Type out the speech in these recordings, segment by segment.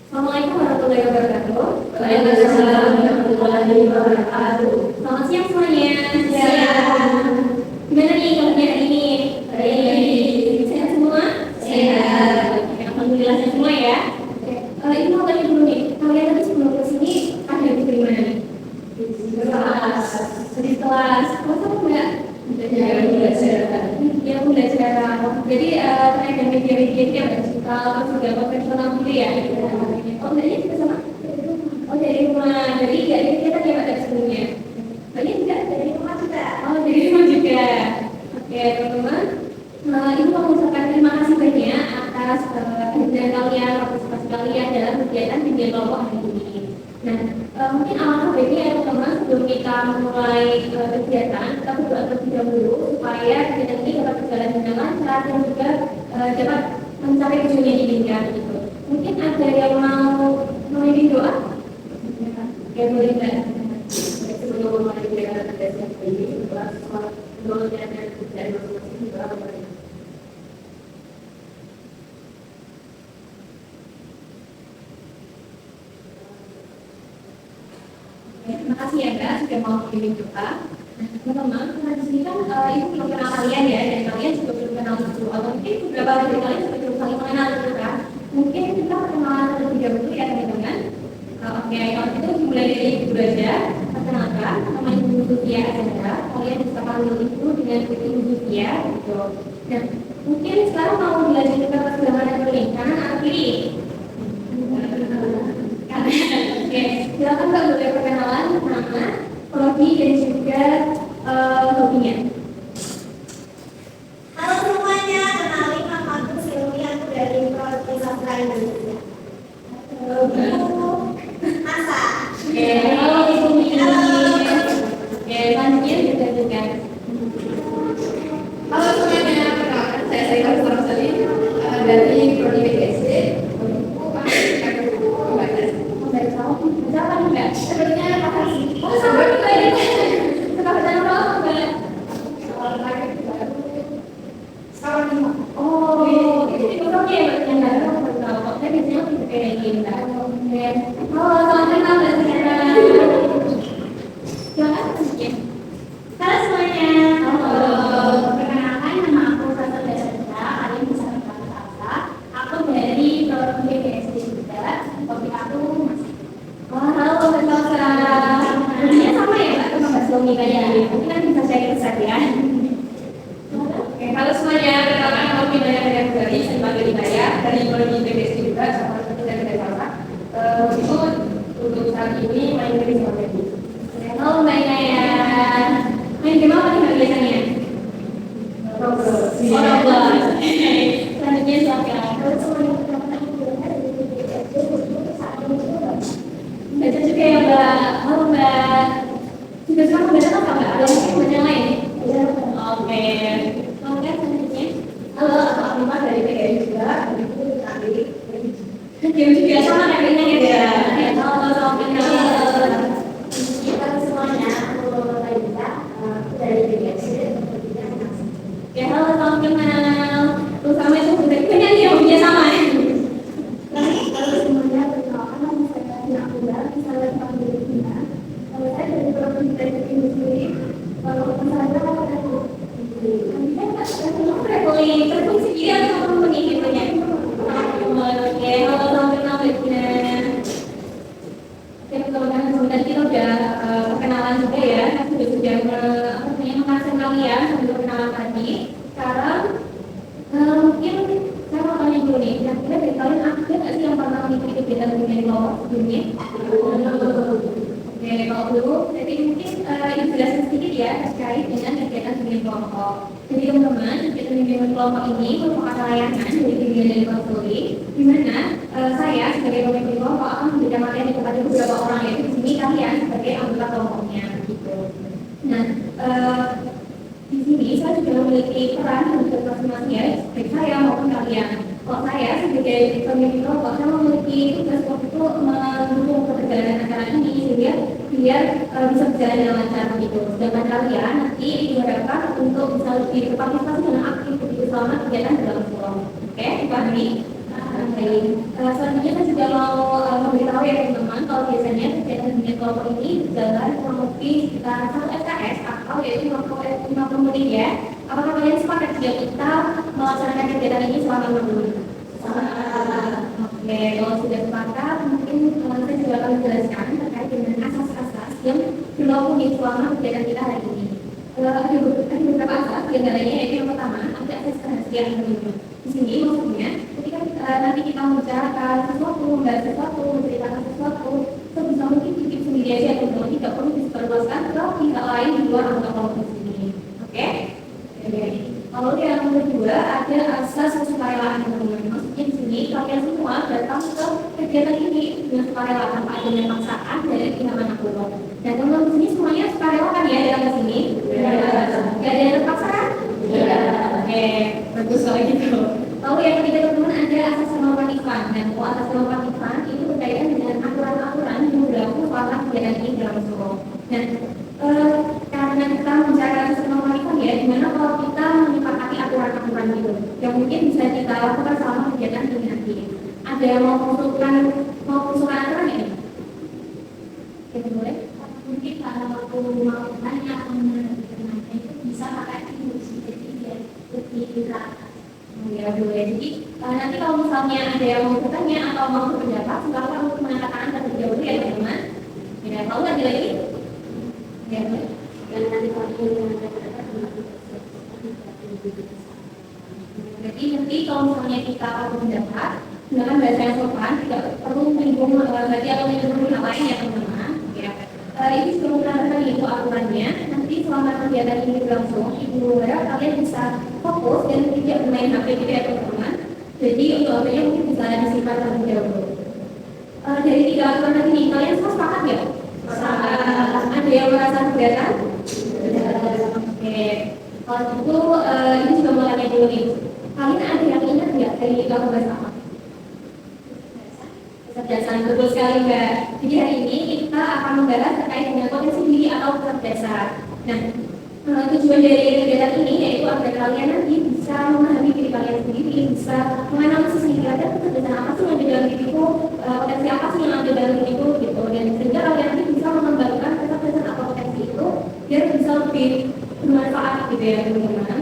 Assalamualaikum warahmatullahi wabarakatuh. Waalaikumsalam warahmatullahi wabarakatuh. Selamat siang semuanya. Siang. Gimana nih kabarnya hari ini? Baik. Sehat semua? Sehat. Oke, alhamdulillah sehat semua ya. Oke, ini mau tanya dulu nih. Kalian tadi sebelum ke sini ada di mana nih? Kelas. Di kelas. Kelas apa enggak? Belajar. Ya, aku belajar. Jadi terkait dengan media-media itu yang digital, terus juga konvensional gitu ya. Oh, belajarnya juga sama? Oh, dari rumah. Jadi nggak dari kita ya, Mbak, dari sebelumnya. Banyak enggak dari rumah juga? Oh, dari rumah juga. Oke, teman-teman. Ini mau mengucapkan terima kasih banyak atas kehadiran kalian, partisipasi kalian dalam kegiatan bimbingan kelompok hari ini. Nah, mungkin alangkah baiknya ya teman-teman, sebelum kita memulai kegiatan, kita berdoa terlebih dahulu supaya kegiatan ini dapat berjalan dengan lancar dan juga dapat mencapai tujuan yang diinginkan gitu. Mungkin ada yang mau memimpin doa? Ya, boleh Mbak. Sebelum mulai kegiatan ini, bahas soal doanya dan kerjaan masing-masing juga apa ya? Terima kasih ya Mbak sudah mau memimpin doa. Nah, teman-teman, karena di sini kan ibu belum kenal kalian ya, dan kalian juga belum kenal ibu. Atau mungkin beberapa dari kalian juga belum saling mengenal gitu kan. Mungkin kita perkenalan terlebih dahulu ya teman-teman. Oke, kalau itu dimulai dari ibu aja. Perkenalkan, nama ibu Zufia Azhara. Kalian bisa panggil ibu dengan ibu Zufia gitu. Nah, mungkin sekarang mau dilanjutkan ke sebelah mana dulu nih? Kanan atau kiri? Oke, silakan Mbak boleh perkenalan nama, prodi dan juga hobinya. Halo semuanya, kenalin nama aku Silvi, aku dari Prodi Sastra Indonesia. Masa? Oke, halo Ibu Mimi. Oke, selanjutnya juga. Halo semuanya, perkenalkan saya Saifah Sarasali dari Prodi BSD. Siapa nih Mbak? Sebenarnya makasih. Oh, sama juga ya. Suka baca novel apa Mbak? Oh, itu di pokoknya ya Mbak, yang nggak ada novel. Saya biasanya lebih kayak gini Mbak. Oke. Halo, selamat kenal Mbak Sarah. Silakan lanjutnya. Halo semuanya. Perkenalkan nama aku Sastra Dasarja. Kalian bisa kenal Sastra. Aku dari Prodi BSD juga. Hobi aku masih. Wah, halo Mbak Sastra. Hobinya sama ya Mbak sama Mbak Slomi kayaknya. Mungkin nanti bisa share pesan ya. Oke, halo semuanya, perkenalkan nama Bidaya Dari saya sebagai Bidaya dari Prodi BSD juga, sama seperti dari Dewasa. Itu untuk saat ini main game sama Baby. Halo Mbak Inaya. Main game apa nih Mbak biasanya? Roblox. Oh, Roblox. Selanjutnya silakan. Baca juga ya Mbak. Halo Mbak. Juga sekarang baca apa Mbak? Ada mungkin baca yang lain? Oke. Oke, selanjutnya. Halo, aku Alma dari PGRI juga. Itu tadi. Game juga sama kayak Inaya ya. Halo, selamat kenal. Halo semuanya, aku Laila, aku dari BSD. Ya, halo, selamat kenal. Terutama itu udah banyak nih hobinya sama. Halo semuanya, perkenalkan nama saya Tina Abdullah, bisa panggil Tina. Saya dari Prodi Teknik Industri. Kalau saya dari Traveling, traveling sendiri atau sama temen nih gitunya? Oke, halo, selamat kenal Mbak Gina. Oke, teman-teman, sebentar kita udah perkenalan juga ya. Sudah mengenalkan kalian sambil perkenalan tadi. Sekarang mungkin saya mau tanya dulu nih, kira-kira dari kalian ada nggak sih yang pernah mengikuti kegiatan bimbingan kelompok sebelumnya? Oke, kalau dulu, jadi mungkin dijelaskan sedikit ya terkait dengan kegiatan bimbingan kelompok. Jadi teman-teman, kegiatan bimbingan kelompok ini merupakan layanan dari bimbingan dari Konseling, di mana saya sebagai pemimpin kelompok akan memberikan materi kepada beberapa orang, yaitu di sini kalian sebagai anggota kelompoknya gitu. Nah, di sini saya juga memiliki peran untuk masing-masing ya, baik saya maupun kalian. Kalau saya sebagai pemimpin kelompok, saya memiliki tugas untuk mendukung perjalanan acara ini sehingga biar bisa berjalan dengan lancar gitu. Sedangkan kalian nanti diharapkan untuk bisa lebih berpartisipasi dengan aktif begitu selama kegiatan dalam kelompok. Oke, dipahami? Baik, selanjutnya saya juga mau memberitahu ya teman-teman, kalau biasanya kegiatan bimbingan kelompok ini berjalan kurang lebih sekitar 1 SKS atau yaitu 50 menit ya. Apakah kalian sepakat jika kita melaksanakan kegiatan ini selama 60 menit? Oke, kalau sudah sepakat, mungkin saya juga akan menjelaskan terkait dengan asas-asas yang berlaku di selama kegiatan kita hari ini. Ada beberapa asas, di antaranya yaitu yang pertama, ada asas kerahasiaan teman-teman. Di sini maksudnya, ketika nanti kita membicarakan sesuatu, membahas sesuatu, menceritakan sesuatu, sebisa mungkin titip sendiri aja teman-teman, tidak perlu disebarluaskan ke pihak lain di luar anggota kelompok sini. Oke? Lalu yang kedua ada asas kesukarelaan teman-teman. Maksudnya di sini kalian semua datang ke kegiatan ini dengan sukarela tanpa adanya paksaan dari pihak manapun. Dan teman-teman di sini semuanya sukarela kan ya datang ke sini? Gak ada yang terpaksa kan? Oke, bagus kalau gitu. Lalu yang ketiga teman-teman ada asas kemampuan Ikhwan. Dan asas kemampuan Ikhwan itu berkaitan dengan aturan-aturan yang berlaku selama kegiatan ini berlangsung. Dan karena kita membicarakan asas kemampuan Ikhwan ya, dimana kalau kita menyepakati aturan-aturan itu yang mungkin bisa kita lakukan selama kegiatan ini nanti. Ada yang mau mengusulkan aturan ini? Kita boleh? Mungkin kalau waktu mau tanya atau menanyakan itu bisa pakai diskusi jadi biar lebih teratas. Ya boleh. Jadi nanti kalau misalnya ada yang mau bertanya atau mau berpendapat, silakan untuk mengangkat tangan terlebih dahulu ya teman-teman. Ya, mau nggak lagi? Ya boleh. Dan nanti kalau ingin berpendapat, jadi nanti kalau misalnya kita mau berpendapat, silakan bahasa yang sopan, tidak perlu menyinggung berarti atau menyinggung yang lain ya teman-teman. Ya. Ini sebelum menandakan itu aturannya, nanti selama kegiatan ini berlangsung, Ibu harap kalian bisa fokus dan tidak bermain HP gitu ya teman-teman. Jadi untuk HP-nya mungkin bisa disimpan terlebih dahulu. Dari 3 aturan ini, kalian semua sepakat ya? Sepakat. Ada yang merasa keberatan? Oke. Kalau itu, ini juga mau tanya dulu nih. Kalian ada yang ingat nggak dari apa bersama? Kecerdasan, betul sekali Mbak. Jadi hari ini kita akan membahas terkait dengan potensi diri atau kecerdasan. Nah, tujuan dari kegiatan ini yaitu agar kalian nanti bisa memahami diri kalian sendiri, bisa menganalisis diri kalian kecerdasan apa sih yang ada dalam diriku, potensi apa sih yang ada dalam diriku gitu. Dan sehingga kalian nanti bisa mengembangkan kecerdasan atau potensi itu biar bisa lebih bermanfaat gitu ya teman-teman.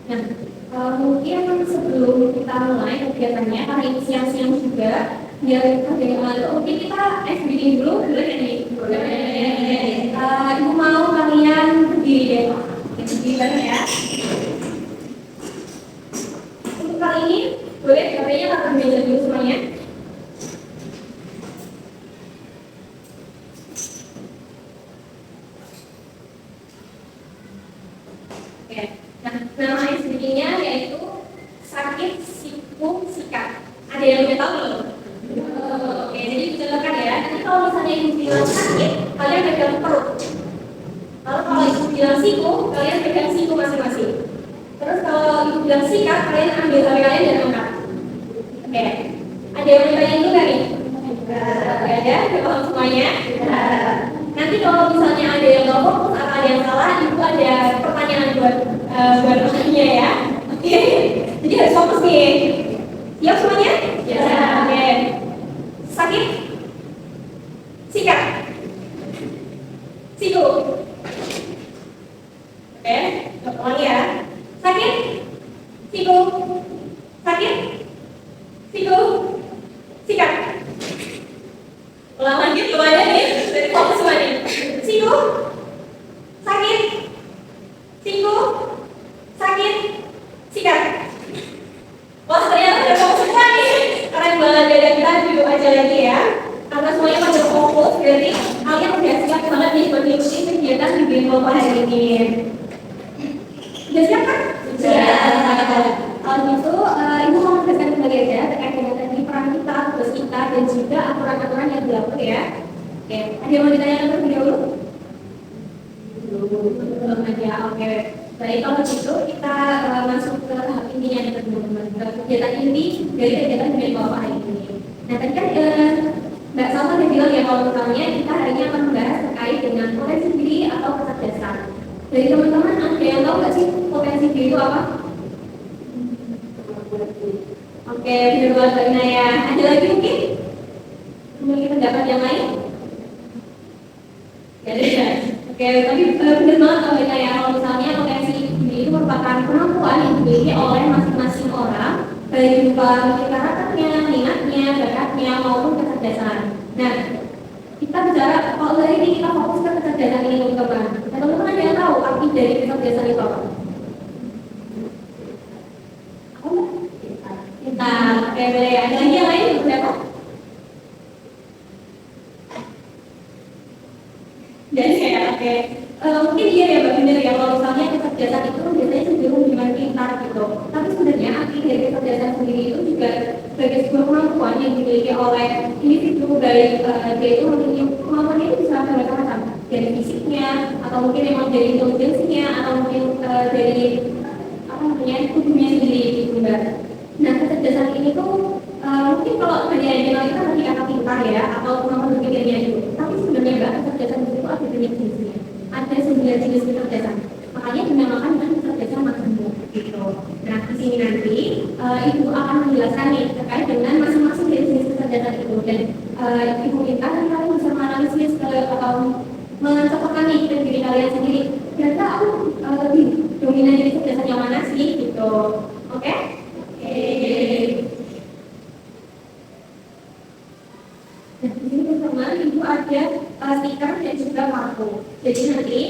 Nah, mungkin sebelum kita mulai kegiatannya karena ini siang-siang juga biar kita mungkin kita meeting dulu boleh ya nih? Boleh. Ibu mau kalian berdiri deh, berdiri bareng ya. Untuk kali ini boleh katanya lakukan meja dulu semuanya. Oke. Nah, nama istrinya yaitu sakit siku sikat. Ada yang udah tahu belum? Oke, jadi dijelaskan ya. Nanti kalau misalnya ibu bilang sakit, kalian pegang perut. Lalu kalau ibu bilang siku, kalian pegang siku masing-masing. Terus kalau ibu bilang sikat, kalian ambil HP kalian dan angkat. Oke. Ada yang mau tanya dulu nggak nih? Oke, ada. Kalau semuanya. Nanti kalau misalnya ada yang nggak fokus atau ada yang salah, ibu ada pertanyaan buat orangnya ya. Oke. Jadi harus fokus nih. Siap semuanya? Ya. Oke. Sakit? Sikat? Siku? Oke. Ulangi ya. Sakit? Siku? Sakit? Siku? Sikat? Ulang lagi semuanya nih. Dari fokus semua nih. Siku? Sakit? Siku? Sakit? Sikat? Wah ternyata udah fokus semua nih. Keren banget ya, kita duduk aja lagi ya. Karena semuanya pada fokus, jadi kalian udah siap banget nih buat mengikuti kegiatan di kelompok hari ini. Udah siap kan? Siap. Kalau gitu, ibu mau menjelaskan kembali aja terkait dengan tadi peran kita, tugas kita, dan juga aturan-aturan yang berlaku ya. Oke, ada yang mau ditanyakan terlebih dahulu? Belum aja, oke. Baik, kalau gitu kita masuk ke tahap intinya nih teman-teman. Kegiatan inti dari kegiatan di kelompok hari ini. Nah, tadi kan Mbak Salma udah bilang ya kalau misalnya kita hari ini akan membahas terkait dengan potensi diri atau kecerdasan. Dari teman-teman ada yang tahu nggak sih potensi diri itu apa? Oke, Oke, benar banget Mbak Inaya. Ada lagi mungkin? Memiliki pendapat yang lain? Gak ada ya? Oke, tapi benar banget Mbak Inaya. Kalau misalnya potensi ini itu merupakan kemampuan yang dimiliki oleh masing-masing orang, baik berupa karakternya, minatnya, bakatnya, maupun kecerdasan. Nah, kita bicara kalau dari ini kita fokus ke kecerdasan ini teman-teman. Nah, teman-teman ada yang tahu arti dari kecerdasan itu apa? Nah, oke, boleh. Ada lagi yang lain berapa? Jadi kayak oke. Mungkin iya ya Mbak bener ya kalau misalnya kecerdasan itu biasanya cenderung dimana pintar gitu. Tapi sebenarnya arti dari kecerdasan sendiri itu juga sebagai sebuah kemampuan yang dimiliki oleh individu baik dia itu memiliki kemampuan itu bisa macam-macam dari fisiknya atau mungkin memang dari intelijensinya atau mungkin dari apa namanya tubuhnya sendiri gitu Mbak. Nah kecerdasan ini tuh mungkin kalau dari general kita nanti kata pintar ya atau kemampuan berpikirnya itu. Tapi sebenarnya Mbak kecerdasan itu ada banyak jenisnya. Ada 9 jenis kecerdasan. Makanya dinamakan dengan kecerdasan maksimum gitu. Nah di sini nanti ibu akan menjelaskan nih terkait dengan masing-masing dari jenis kecerdasan itu dan ibu minta nanti kalian bisa menganalisis atau mencocokkan nih dengan diri kalian sendiri. Kira-kira aku lebih dominan dari kecerdasan yang mana sih gitu. Oke? Nah, di sini teman-teman ibu ada stiker dan juga kartu. Jadi nanti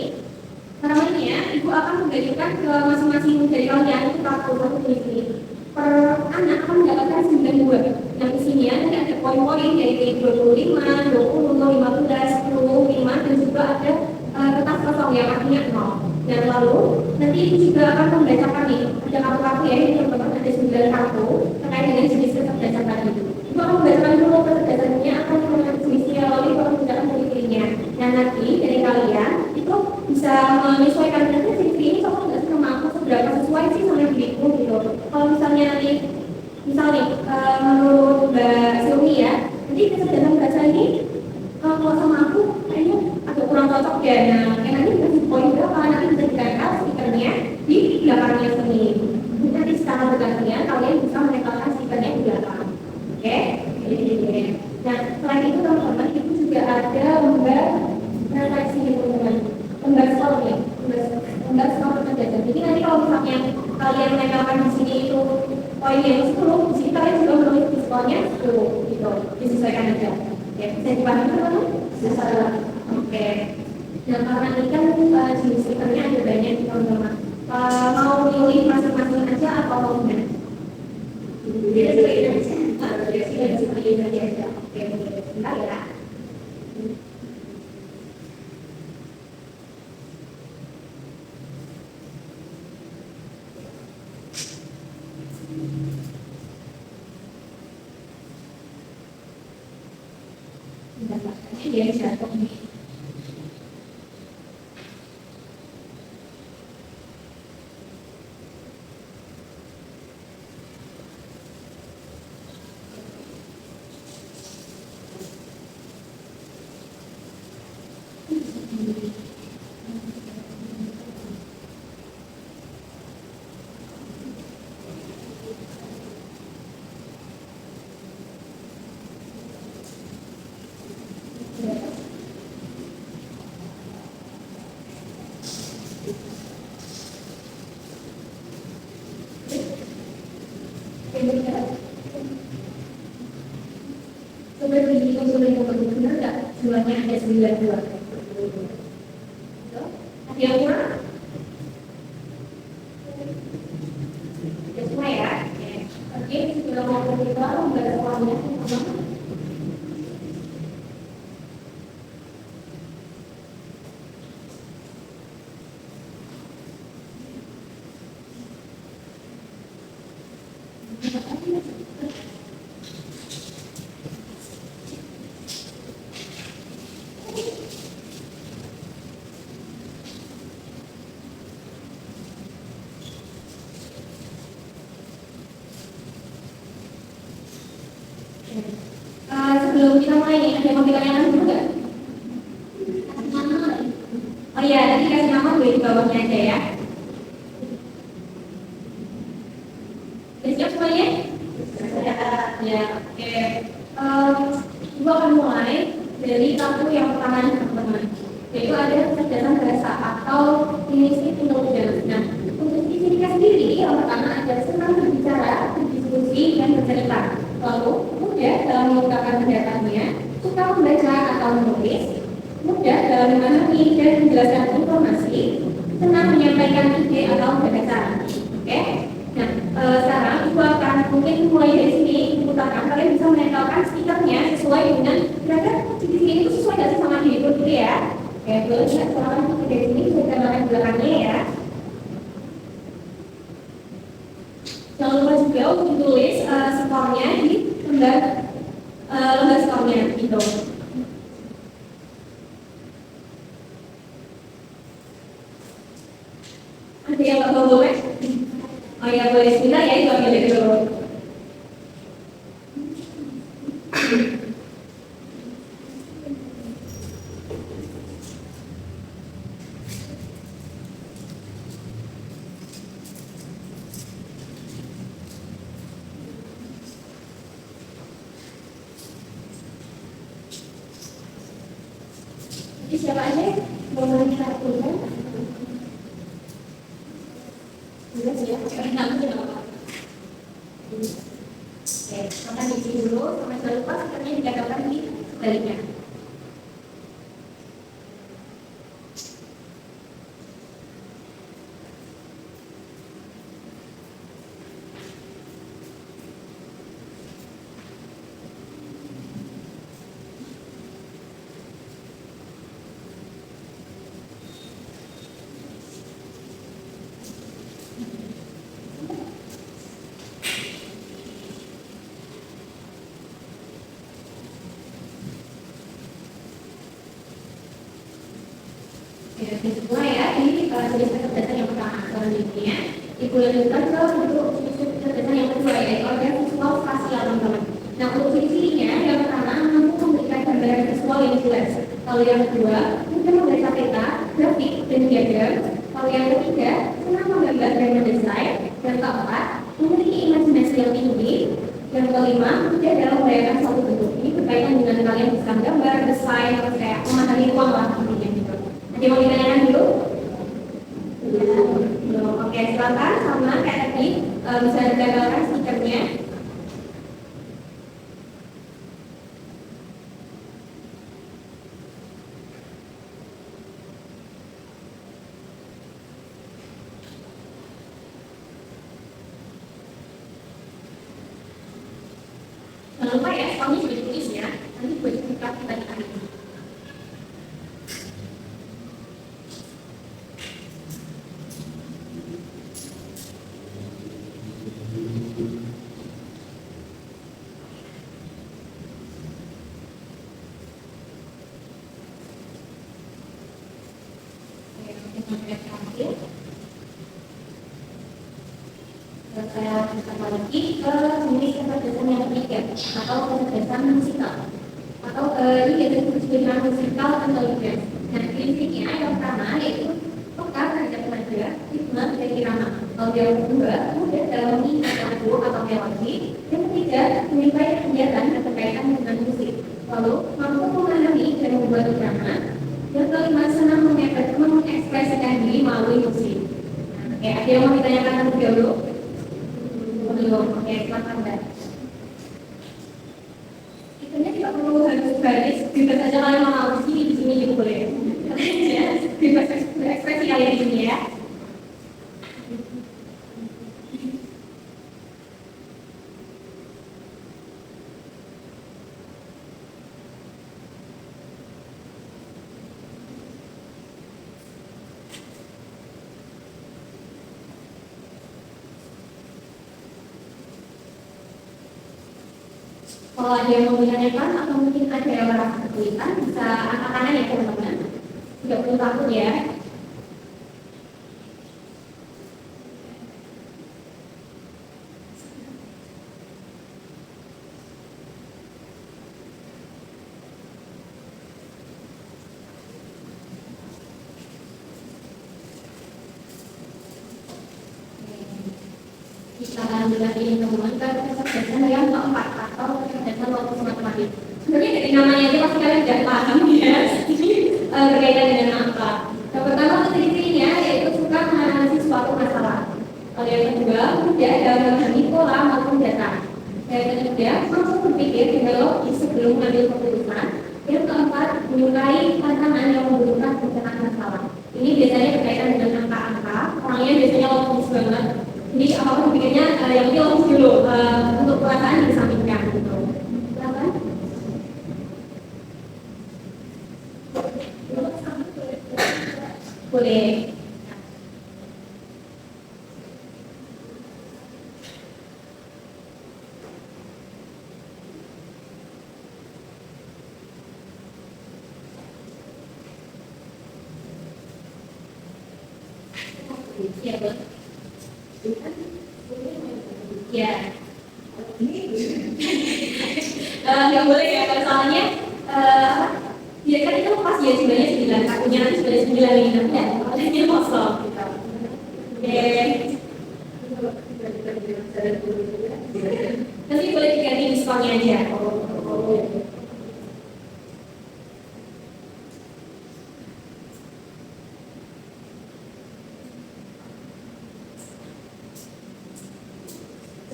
namanya ibu akan membagikan ke masing-masing dari kalian itu kartu satu di sini. Per anak akan mendapatkan 9 buah. Nah, di sini nanti ada poin-poin dari 25, 20, 15, 10, 5 dan juga ada kertas kosong yang artinya 0. Dan lalu nanti ibu juga akan membacakan nih ada kartu-kartu ya ini teman-teman ada 9 kartu terkait dengan jenis kecerdasan tadi. Ibu akan membacakan dulu kecerdasannya akan dengan jenisnya lalu ibu akan membacakan ciri-cirinya. Nah nanti dari kalian itu bisa menyesuaikan nanti ciri-ciri ini cocok nggak sama aku seberapa sesuai sih sama diriku gitu. Kalau misalnya nanti misalnya menurut Mbak Silmi ya, nanti kecerdasan bahasa ini kalau sama aku kayaknya agak kurang cocok ya. Nah, nanti dikasih poin berapa nanti bisa ditempel stikernya di belakangnya sini. Nanti secara bergantian kalian bisa menempelkan stikernya di belakang. Oke? Nah, selain itu teman-teman itu juga ada lembar refleksi teman-teman. Lembar skor ya, lembar skor kecerdasan. Jadi nanti kalau misalnya kalian menempelkan di sini itu poinnya 10, di sini kalian juga menulis di skornya 10 gitu. Disesuaikan aja. Ya, bisa dipahami teman-teman? Bisa. Oke. Nah, karena ini kan jenis stikernya ada banyak teman-teman. Mau pilih masing-masing aja atau mau gimana? Tidak seperti itu aja. Tidak seperti itu aja. Oke, sebentar ya. Dia jatuh nih. Seperti itu sudah benar nggak? Jumlahnya ada 9 buah. Ada yang kurang? Ya semua ya. Oke, sudah mau kita membaca soalnya. Sebelum kita mulai nih, ada yang mau ditanyakan dulu nggak? Oh iya, nanti kasih nama boleh di bawahnya aja ya. Udah siap semuanya? Sudah. Ibu akan mulai dari kartu yang pertama nih teman-teman, yaitu ada kecerdasan bahasa atau inisiatif intelligence. Nah, untuk ciri-cirinya sendiri yang pertama ada senang berbicara, berdiskusi, dan bercerita. Lalu mudah dalam mengungkapkan pendapatnya, suka membaca atau menulis, mudah dalam memahami dan menjelaskan informasi, senang menyampaikan ide atau gagasan. Oke? Nah, sekarang ibu akan mungkin mulai dari sini diputarkan, kalian bisa menempelkan stikernya sesuai dengan kira-kira di sini itu sesuai nggak sih sama diri ibu gitu ya? Oke, boleh ya, sekarang dari sini bisa ditambahkan belakangnya ya. Jangan lupa juga untuk ditulis skornya di lembar skornya gitu. Ada yang nggak boleh? Oh ya boleh, sebentar ya, itu ambil dulu. Jadi siapa aja mau melihat dulu? Sudah ya, sekarang nanti apa? Oke, makan di sini dulu, sama jangan lupa stikernya digadangkan di baliknya. Ya, semua ya, ini jenis kecerdasan yang pertama. Selanjutnya, ibu lanjutkan ke bentuk kecerdasan yang kedua, yaitu organ visual spasial, teman-teman. Nah, untuk ciri-cirinya, yang pertama, mampu memberikan gambaran visual yang jelas. Kalau yang kedua, mudah membaca peta, grafik, dan diagram. Kalau yang ketiga, senang menggambar dan mendesain. Yang keempat, memiliki imajinasi yang tinggi. Yang kelima, mudah dalam membayangkan suatu bentuk. Ini berkaitan dengan kalian bisa gambar, desain, atau kayak memahami ruang lah intinya gitu. Ada yang mau ditanyakan dulu? Belum. Oke, silakan sama kayak tadi bisa digambarkan stikernya. Jangan lupa ya, soalnya juga ditulis ya. Nanti buat kita tadi. Saya kembali lagi ke jenis kecerdasan yang ketiga atau kecerdasan musikal atau ini disebut dengan musikal intelligence. Nah, prinsipnya yang pertama yaitu peka terhadap nada, ritme, dan irama. Kalau yang kedua mudah dalam mengingat lagu atau melodi. Yang ketiga menyukai kegiatan yang berkaitan dengan musik. Lalu mampu memahami dan membuat irama. Yang kelima senang mengekspresikan diri melalui musik. Oke, ada yang mau ditanyakan terlebih dahulu? Belum. Oke, silakan Mbak. Itunya tidak perlu harus baris, bebas saja kalian mau di sini juga boleh. Ya, bebas ekspresi kalian di sini ya. Kalau ada yang mau ditanyakan atau mungkin ada yang merasa kesulitan, bisa angkat tangan ya teman-teman. Tidak perlu takut ya. Kita lanjut lagi teman-teman ke kecerdasan yang keempat atau kecerdasan logis matematika. tadi. Sebenarnya dari namanya aja pasti kalian udah paham ya. Ini berkaitan dengan apa? Yang pertama ciri-cirinya yaitu suka menganalisis suatu masalah. Lalu yang kedua, mudah dalam memahami pola maupun data. Yang ketiga, mampu berpikir dengan logis sebelum mengambil keputusan. Yang keempat, menyukai tantangan yang membutuhkan pencerahan masalah. Ini biasanya berkaitan dengan angka-angka. Orangnya biasanya logis banget. Jadi apa-apa pikirnya yang ini logis dulu untuk perasaan dikesampingkan gitu. Silakan. Boleh. Ya, ya. Nggak boleh ya, kalau soalnya ya kan itu pas ya sebenarnya 9, akunya nanti sebenarnya 9 ini tapi ya, makanya kosong gitu. Oke. Nanti boleh diganti diskonnya aja.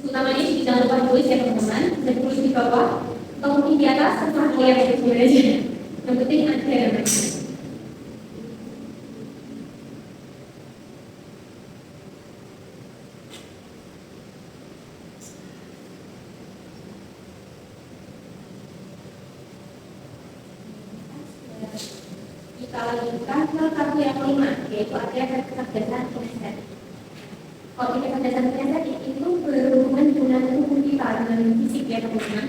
Utamanya jangan lupa tulis ya teman-teman, dan tulis di bawah atau mungkin di atas serta kalian yang tulis aja. Yang penting ada yang bagus. Kita lanjutkan ke kartu yang kelima, yaitu ada kecerdasan riset. Kalau ini kecerdasan riset itu berhubungan dengan tubuh kita, dengan fisik ya teman-teman.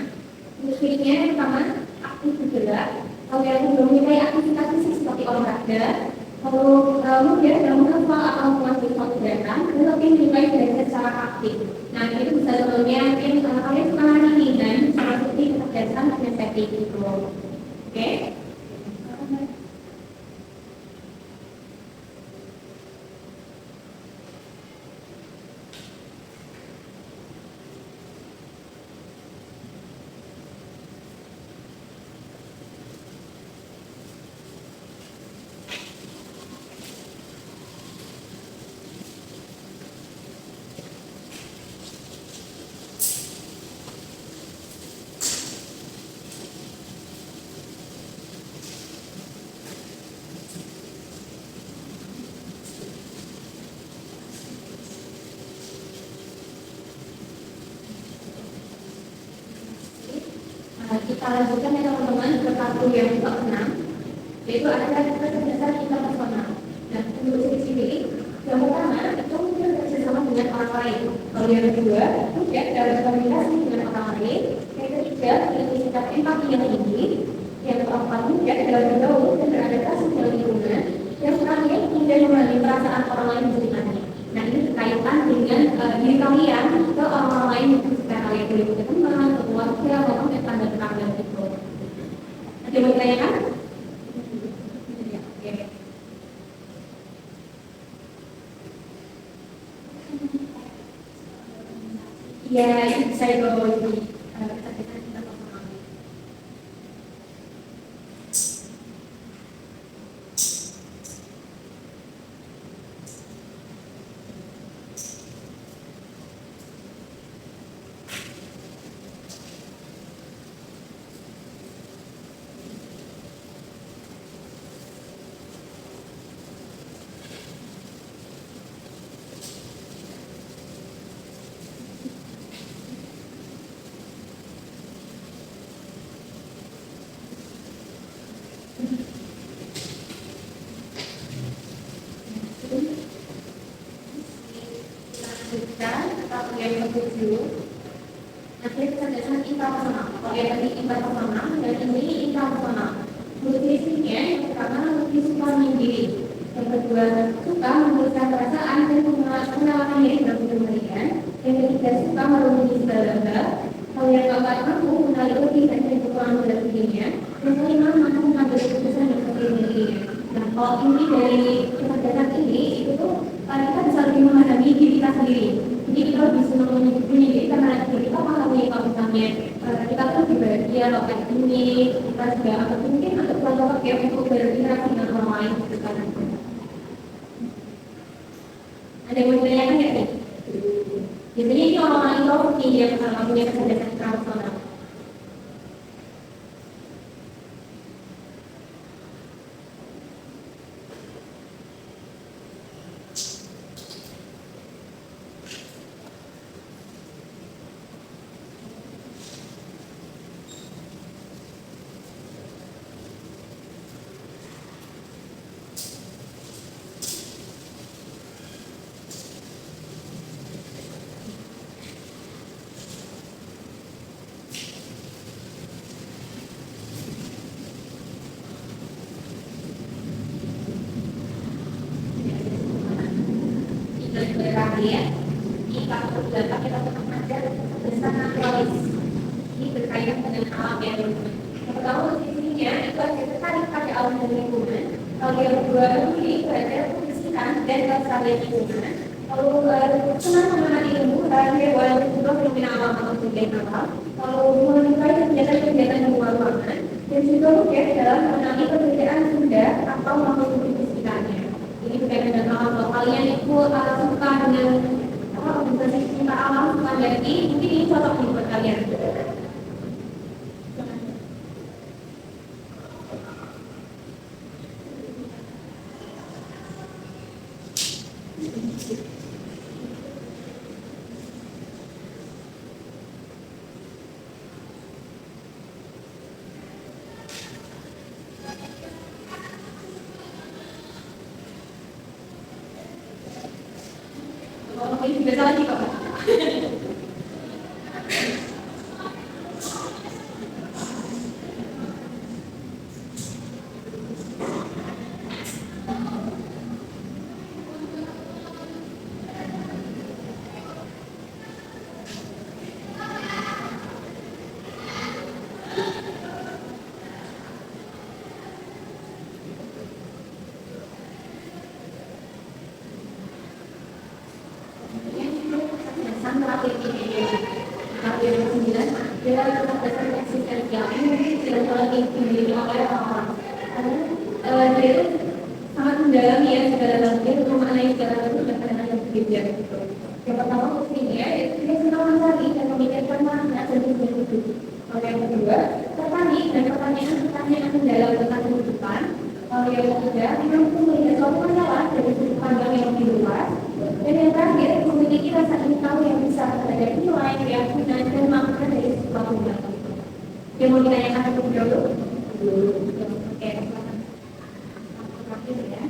Fisiknya yang pertama aktif bergerak, kalau yang mempunyai aktivitas fisik seperti olahraga, lalu kemudian dalam menghafal atau mengambil suatu data, lebih menyukai belajar secara aktif. Nah itu bisa contohnya mungkin kalian suka lari nih dan seperti kecerdasan riset itu. Oke? Kita lanjutkan ya teman-teman ke kartu yang ke-6, yaitu ada kecerdasan interpersonal. Nah, untuk ciri-ciri yang pertama itu mungkin bekerjasama dengan orang lain. Kalau yang kedua, ya dalam komunikasi dengan orang lain. Yang ketiga, memiliki sikap empati yang tinggi. Yang keempat, ya dalam bergaul dan beradaptasi dengan lingkungan. Yang terakhir, tidak memahami perasaan orang lain di sekitarnya. Nah, ini berkaitan dengan diri kalian ke orang lain yang sekitar kalian, boleh ke teman, ke keluarga, maupun ke tetangga-tetangga itu. Ada yang mau ditanyakan? Ya, itu bisa dibawa di kecerdasan interpersonal. Atau yang ke-7, akhirnya kecerdasan interpersonal. Kalau yang tadi interpersonal dan ini interpersonal. Untuk ciri-cirinya yang pertama lebih suka menyendiri, yang kedua suka menuliskan perasaan dan mengenalkan diri dalam keseharian, yang ketiga suka merunut segala. Kalau yang keempat mampu mengenali lebih dan kekurangan dalam dirinya, yang kelima mampu mengambil keputusan yang penting dirinya. Nah, kalau inti dari kecerdasan ini itu kita bisa lebih memahami diri kita sendiri. Jadi Jadi kita lebih senang menyebutnya, jadi karena kita pahami kalau misalnya kita tuh dibahagia lokat ini, kita juga atau mungkin ada kelompok yang untuk berinteraksi dengan orang lain gitu kan. Ada yang mau ditanyakan nggak nih? Biasanya ini orang-orang introvert yang punya kecerdasan transaksional. Ya, jika terdapat kita ada kesan naturalis ini berkaitan dengan alam yang pertama sisinya itu ada tertarik pada alam dan lingkungan. Kalau yang kedua ini berada kebersihan dan kelestarian lingkungan. Kalau senang mengenai ilmu dan hewan juga fenomena alam atau kejadian alam. Kalau menyukai kegiatan-kegiatan di luar ruangan dan juga ya dalam mengenai perbedaan benda atau makhluk hidup di sekitarnya. Ini berkaitan dengan alam. Kalau kalian itu suka dengan organisasi cinta alam, suka jadi mungkin ini cocok nih buat kalian. Ini biasa lagi kok. Yang pertama fungsinya itu dia senang mencari dan memikirkan makna dan tujuan hidup. Kalau yang kedua, tertarik dan pertanyaan mendalam tentang kehidupan. Kalau yang ketiga, dia mampu melihat suatu masalah dari sudut pandang yang lebih luas. Dan yang terakhir, memiliki rasa ingin tahu yang bisa terhadap nilai, keyakinan, dan makna dari sesuatu yang yang mau ditanyakan terlebih dahulu? Oke, terakhir ya.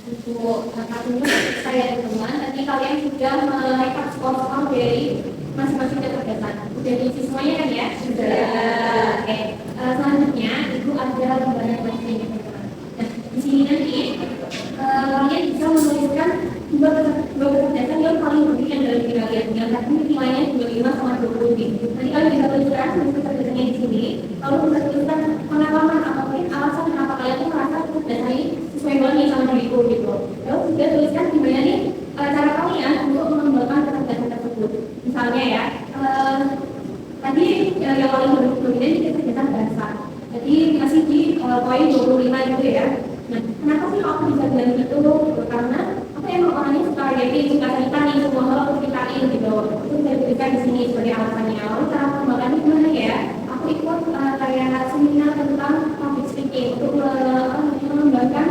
Untuk satunya saya teman, nanti kalian sudah merekap skor dari masing-masing kecerdasan. Sudah diisi semuanya kan ya? Sudah. Oke. Selanjutnya itu ada lembaran baca. Nah, di sini nanti kalian bisa menuliskan dua kecerdasan yang paling berlebihan dari diri kalian. Yang satu nilainya 25 sama 20 lebih. Nanti kalian bisa tuliskan kecerdasannya di sini. Lalu bisa tuliskan pengalaman atau alasan kenapa kalian tuh merasa kecerdasan ini sesuai banget sama diriku gitu. Lalu juga tuliskan gimana nih cara kalian untuk mengembangkan kecerdasan tersebut. Misalnya ya, tadi yang paling berlebihan ini kecerdasan bahasa. Jadi masih di poin 25 gitu ya. Nah, kenapa sih aku bisa bilang gitu? Karena aku emang orangnya suka reading, suka cerita nih, semua hal aku ceritain gitu. Itu saya tuliskan di sini sebagai alasannya. Lalu cara pengembangannya gimana ya? Aku ikut kayak seminar tentang public speaking untuk mengembangkan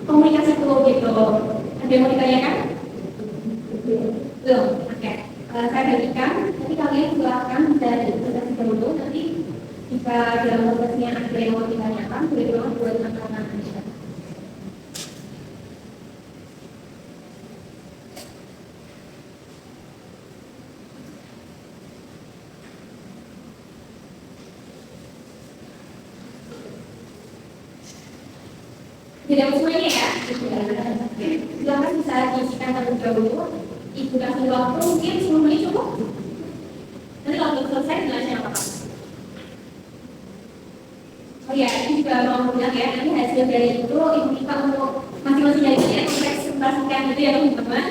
komunikasi itu gitu. Ada yang mau ditanyakan? Belum? Oke. Saya bagikan, nanti kalian silakan bisa diskusi dulu. Nanti jika dalam prosesnya ada yang mau ditanyakan, boleh banget buat teman-teman Anda. Tidak semuanya ya. Silakan bisa diisikan terlebih dahulu. Ibu kasih waktu mungkin 10 menit cukup. Nanti kalau belum selesai jelasnya apa? Oh ya, ini juga mau bilang ya, nanti hasil dari itu ibu kita untuk masing-masing dari kita presentasikan gitu ya teman-teman.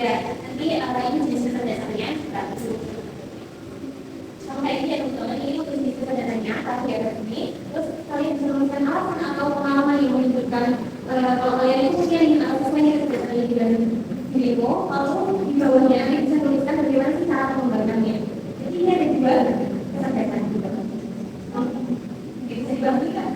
Ya, nanti ini jenis dasarnya. Sampai ini ya teman-teman, ini untuk jenis dasarnya, tapi ya ini. Terus kalian bisa menemukan alasan atau pengalaman yang menunjukkan kalau kalian itu mungkin ingin asesmennya seperti di dalam dirimu, kalau di bawahnya nanti bisa tuliskan bagaimana sih cara mengembangkannya. Jadi ini ada dua kesaksian juga. Bisa dibantu kan?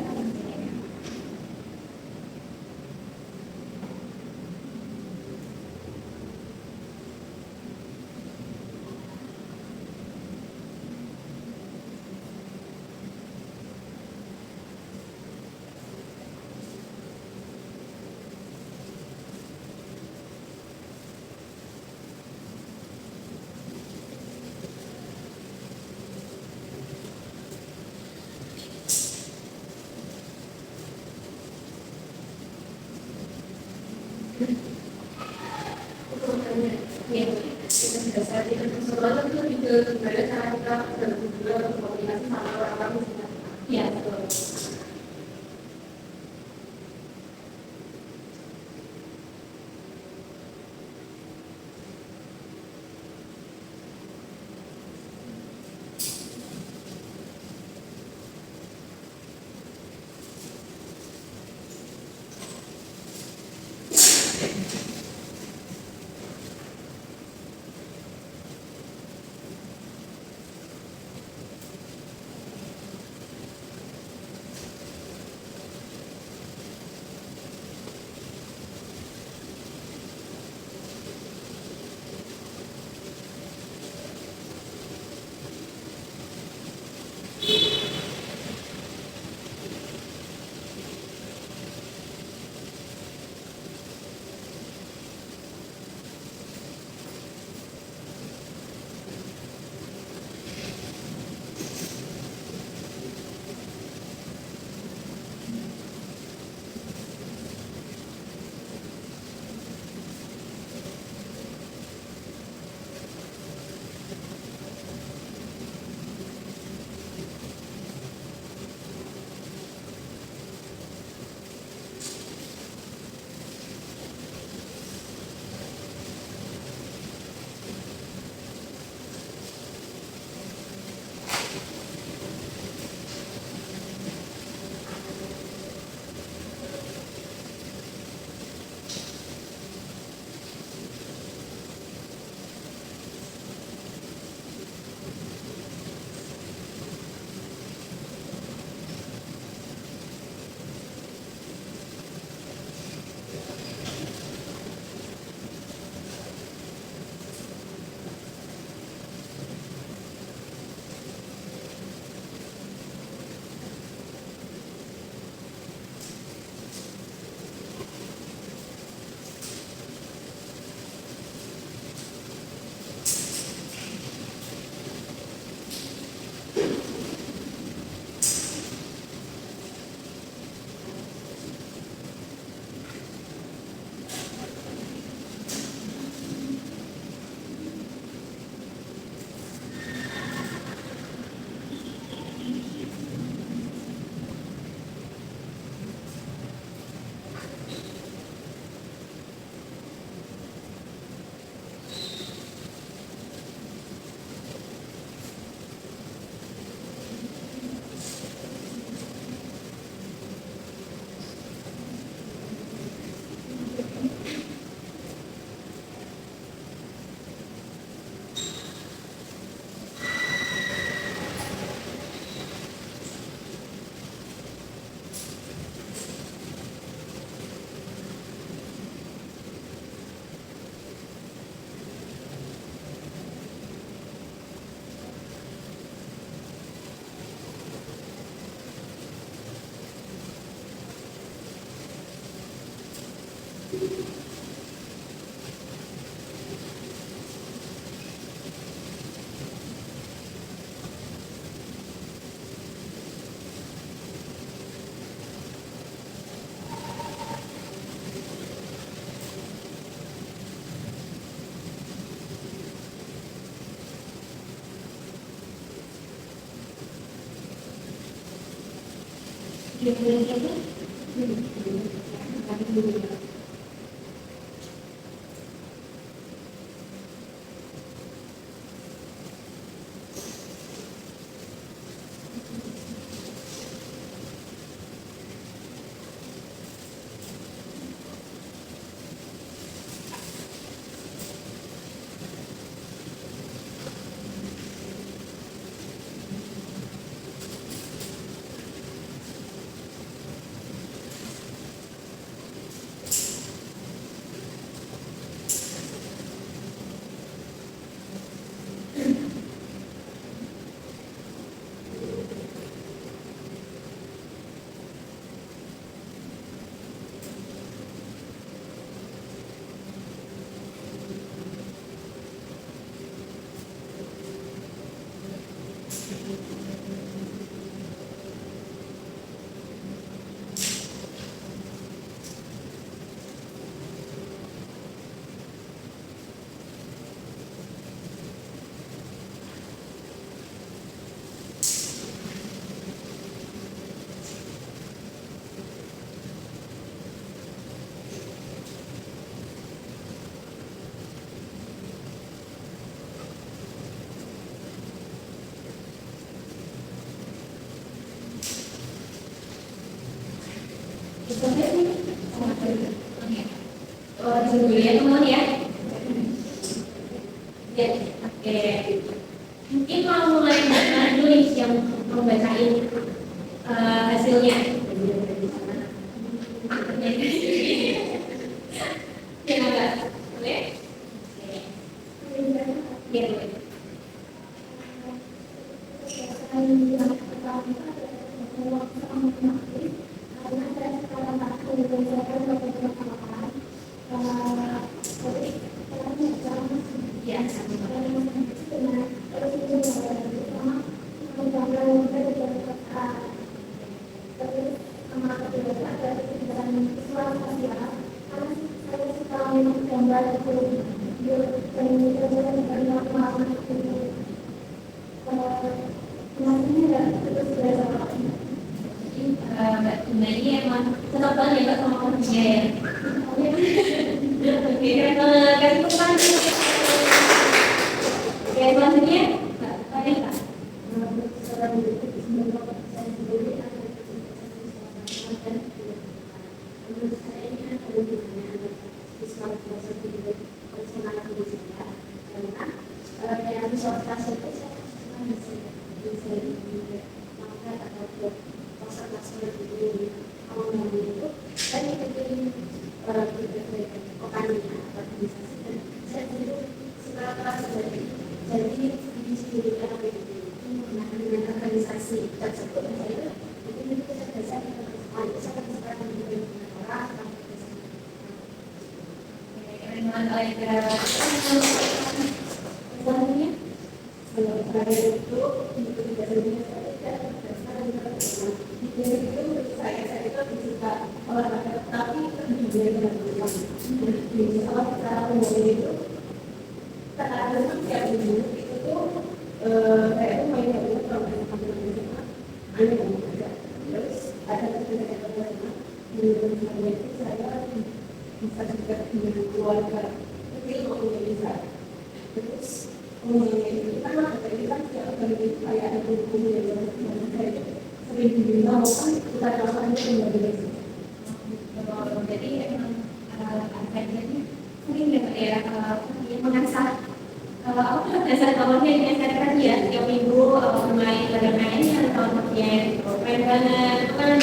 Ya, betul. Dulu ya teman ya. Ya, oke. Mungkin mau mulai dengan dulu nih yang mau bacain hasilnya. Ya enggak? Boleh? Ya, boleh. Nah ini emang senang banget ya Mbak sama orangnya ya. Oke, kasih tepuk tangan. Oke, selanjutnya Mbak Vanessa. Jadi emang mungkin ya mengasah dasar awalnya yang saya tadi ya setiap minggu main lain atau main keren banget kan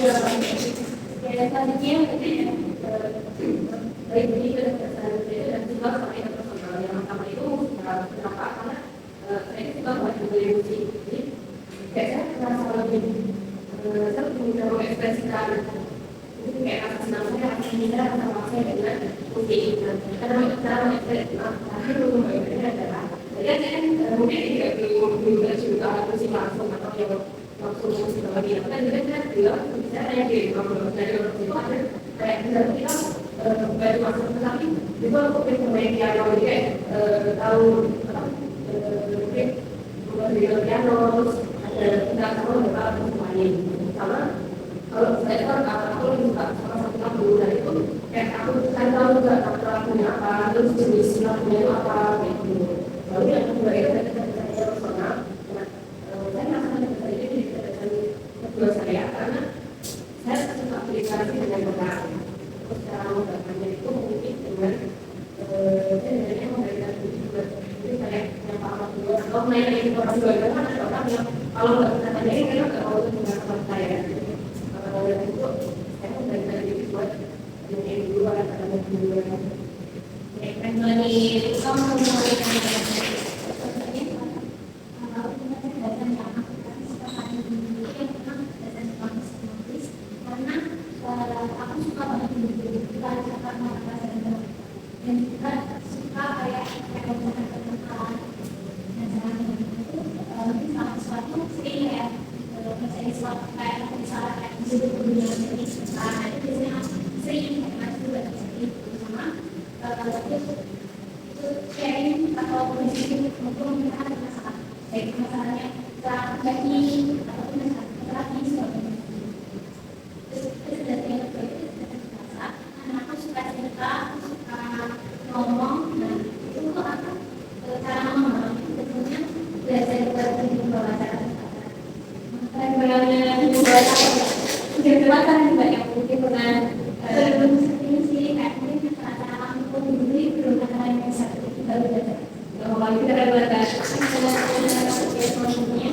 selanjutnya baik ini ke selanjutnya dan juga sampai ke personal. Yang pertama itu kenapa? Karena saya suka membaca buku. Jadi kayak saya merasa lebih saya punya mengekspresikan itu kayak rasa senang saya, rasa minta, rasa maksa dengan musik ini. Karena cara mengekspresikan terakhir untuk ini adalah jadi saya kan mungkin tidak juga juga musik langsung atau yang langsung musik lagi. Tapi juga saya bilang bisa saya dari kalau dari orang itu ada kayak misalnya kita baru masuk ke sapi itu aku pengen main piano kayak tahu apa mungkin mulai piano terus ada tidak tahu berapa main sama kalau saya kan aku lebih suka sama satu lagu dan itu kayak aku kan tahu juga lagunya apa terus jenis lagunya itu apa gitu lalu yang kedua itu saya personal saya merasakan dari kedua saya karena saya suka aplikasi dengan benar terus cara menggunakannya itu mungkin dengan sebenarnya memberikan juga jadi kayak yang paham juga kalau main di informasi juga kan ada orang yang kalau nggak bisa tanya ini kan nggak mau menggunakan saya itu saya memberikan diri buat yang dua ada dua aku suka banget buku kita karena dan juga suka kayak tentang dan itu mungkin salah sesuatu sering ya mencari sesuatu kayak misalnya kayak disebut dunia jadi itu biasanya sering kayak juga seperti itu sama itu sharing atau kondisi mungkin kita ada masalah kayak masalahnya kita jadi ataupun masalah seperti itu. Aku suka cerita, suka ngomong, dan itu aku cara ngomong tentunya belajar dari pembahasan. Terima kasih banyak mungkin dengan Belum seperti sih, kayak mungkin cara aku dulu belum ada yang bisa baru belajar. kalau kita ada batas Selanjutnya,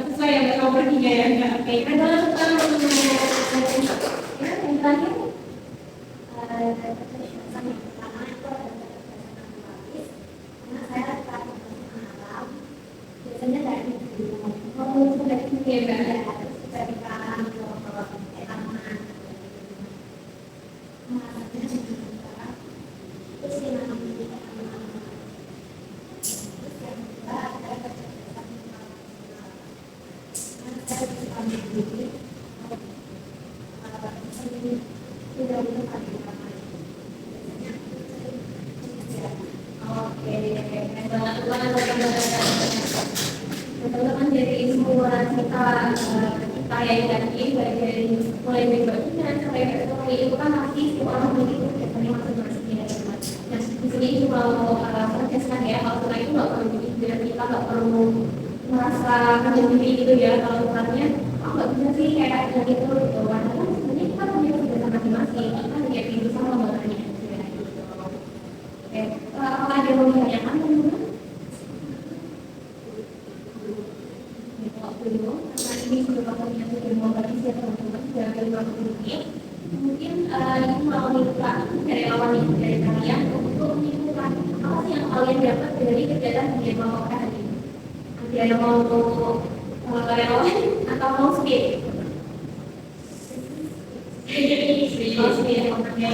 sesuai yang kamu bertiga ya. Oke, adalah tentang yang terakhir sama yang pertama itu karena saya alam biasanya dari dari kecerdasan taman terus yang teman-teman dari semua kita yang tadi dari mulai berbagian sampai ke itu kan masih orang begitu biasanya masing-masing ya teman. Nah di sini cuma mau menegaskan ya kalau setelah itu nggak perlu begitu dan kita nggak perlu merasa menjadi gitu ya kalau misalnya nggak bisa sih kayak gitu gitu karena kan sebenarnya kita punya kebiasaan masing-masing kita punya kehidupan lembarannya gitu. Oke, apakah ada yang mau ditanyakan teman-teman? Karena ini sudah waktunya sudah mau bagi siapa teman-teman sudah ada 50 menit. Mungkin itu mau dibuka dari lawan dari kalian untuk menyimpulkan apa sih yang kalian yang dapat dari kegiatan yang mau hari ini? Ada mau relawan atau mau speed? Mau speed, oke. Ya.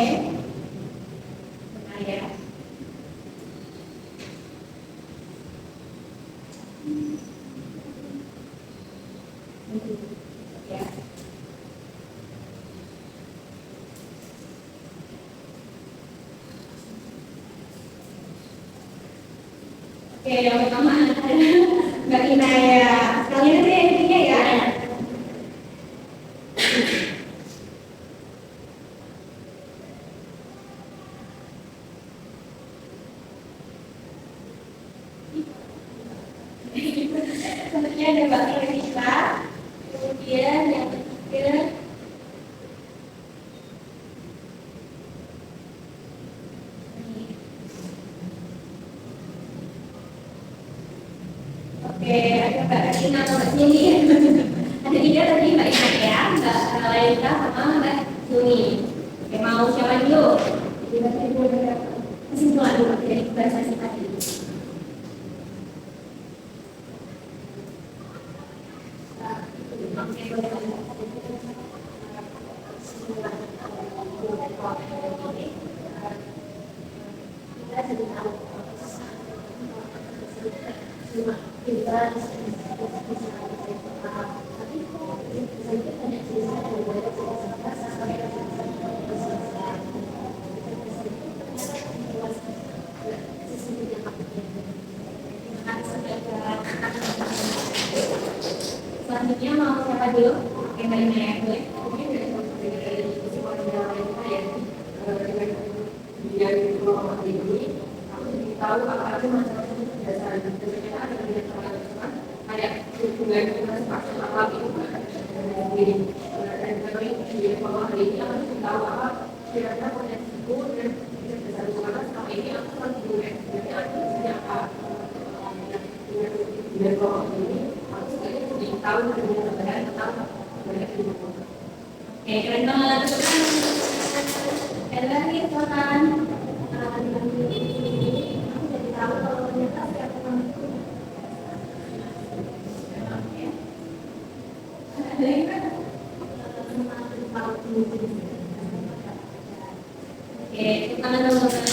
Ya. Oke, yang pertama ada Mbak Inaya. Sekalian aja yang ketiga ya. Selanjutnya ada Mbak Revita. Kemudian yang ketiga oke, ada Mbak Rina atau Mbak Juni. Ada tiga tadi Mbak Ina ya, Mbak Laila sama Mbak Juni. Oke, mau siapa dulu? Kesimpulan dulu dari bahasa tadi. Selanjutnya mau siapa dulu? Oke, Mbak Ina ya, boleh? Mungkin dari kesimpulan yang saya dengan dia kelompok ini, aku jadi tahu apa aja masalah kebiasaan dan ternyata ada banyak teman-teman kayak hubungan dengan pasien awal itu jadi dan kami di kelompok hari ini aku jadi tahu apa kira-kira potensiku dan kebiasaan karena selama ini aku kan hubungan sebenarnya aku sejak dengan kelompok ini aku sebenarnya jadi tahu dan benar-benar tentang banyak hidupku. Oke, keren banget. Ada lagi silakan. Aku jadi tahu kalau ternyata siapa teman itu. Ada lagi kan? Oke, tangan teman-teman.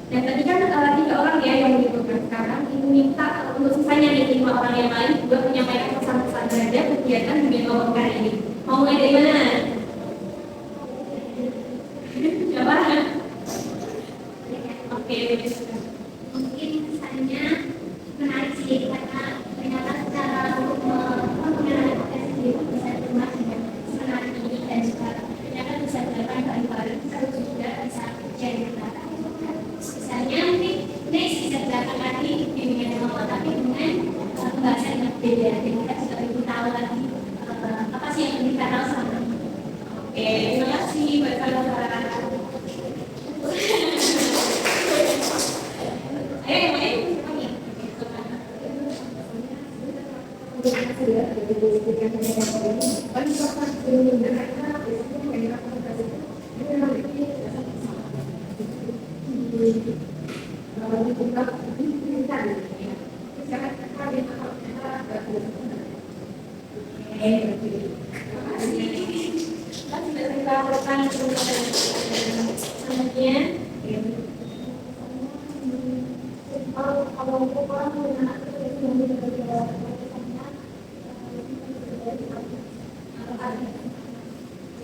Dan tadi kan 3 orang ya yang dibutuhkan sekarang. Ibu minta untuk sisanya nih 5 orang yang lain juga menyampaikan pesan-pesan terhadap kegiatan di kelompok hari ini. Mau mulai dari mana? Siapa? Oke, Mungkin misalnya menarik sih karena ternyata secara untuk mengenai potensi itu bisa dikemas dengan menarik ini dan juga ternyata bisa dilakukan bareng-bareng terus juga bisa jadi belakang. Misalnya mungkin next bisa dilakukan lagi bimbingan kelompok tapi dengan pembahasan yang berbeda dan kita juga lebih tahu lagi apa sih yang kita tahu sama. Oke, terima kasih buat saudara. Ayo yang lain.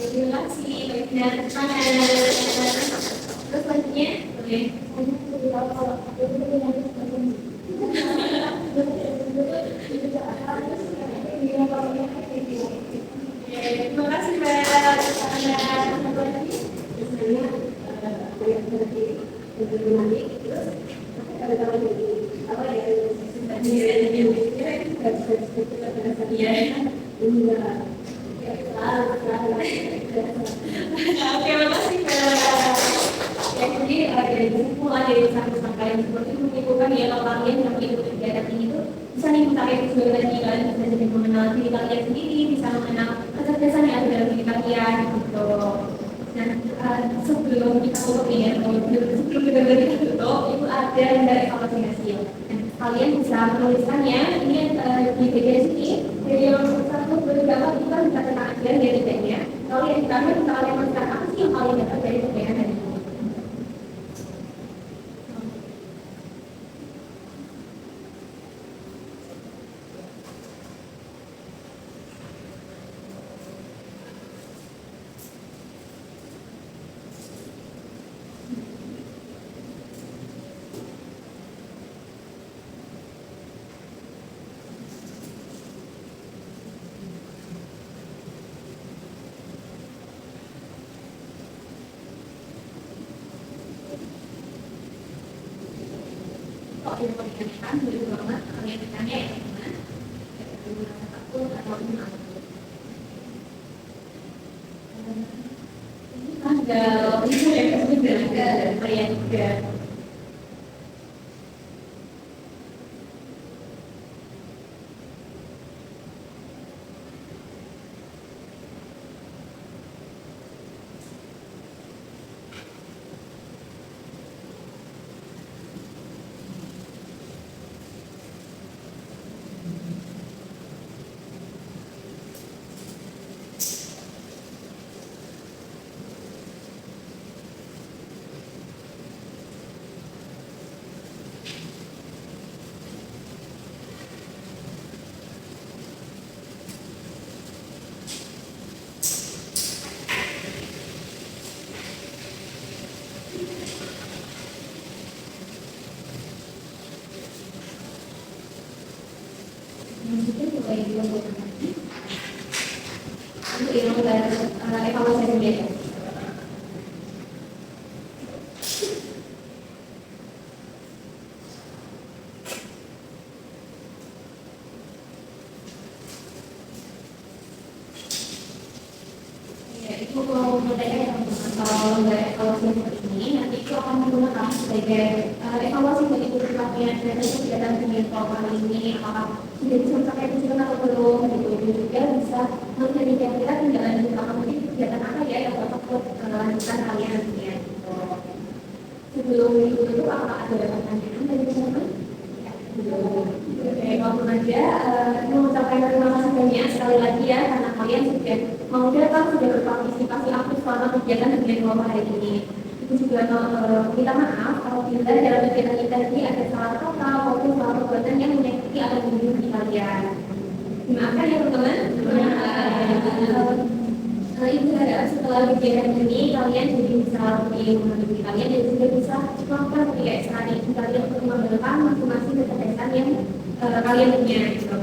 Terima kasih, dan terus selanjutnya boleh. Terima kasih Oke, makasih jadi dari kesimpulan dari pesan-pesan kalian seperti itu menyimpulkan ya kalau kalian yang mengikuti kegiatan ini tuh bisa nih mencapai tujuan tadi kalian bisa jadi mengenal diri kalian sendiri, bisa mengenal kecerdasan yang ada dalam diri kalian gitu. Nah, sebelum kita tutup ini, sebelum benar-benar kita tutup, itu ada yang dari evaluasi hasil. Nah, kalian bisa menuliskannya, ini di bagian sini, jadi yang satu beberapa kita bisa tentang akhir dari tidaknya. Kalau yang kami kita kalian menuliskan apa sih yang kalian dapat dari perbedaan tadi? Kalau yang memberikan dulu banget, kalian bertanya ya teman-teman. Satu atau lima. Ini tanggal itu yang kemudian dan kalian juga. Mungkin mulai dilakukan lagi. Untuk yang evaluasi sendiri. Ya, itu kalau menurut saya kalau dari evaluasi seperti ini, nanti itu akan menggunakan sebagai evaluasi dari pelatihan dan kegiatan kegiatan kali ini apakah sudah bisa mencapai tujuan atau belum gitu. Dan juga bisa melihat kira-kira tindak lanjut apa mungkin kegiatan apa ya yang dapat lanjutan kalian ya gitu. Sebelum itu apakah ada pertanyaan dari teman-teman? Belum. Oke, langsung aja mengucapkan terima kasih banyak sekali lagi ya karena kalian sudah mau datang, sudah berpartisipasi aktif selama kegiatan kelompok hari ini. Itu juga minta maaf apabila dalam kegiatan kita ini ada salah kata maupun salah perbuatan yang menyakiti atau menyinggung di kalian. Dimaafkan ya teman-teman. Itu adalah setelah kegiatan ini kalian jadi bisa lebih mengerti kalian dan juga bisa melakukan ketika sekali kalian untuk mengembangkan masing-masing kecerdasan yang kalian punya gitu.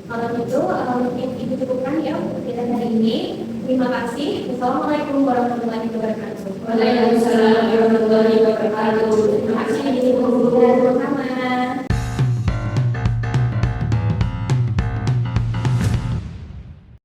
Kalau gitu mungkin itu cukupkan ya untuk kegiatan hari ini. Terima kasih. Wassalamualaikum warahmatullahi wabarakatuh. Waalaikumsalam warahmatullahi wabarakatuh. Terima kasih.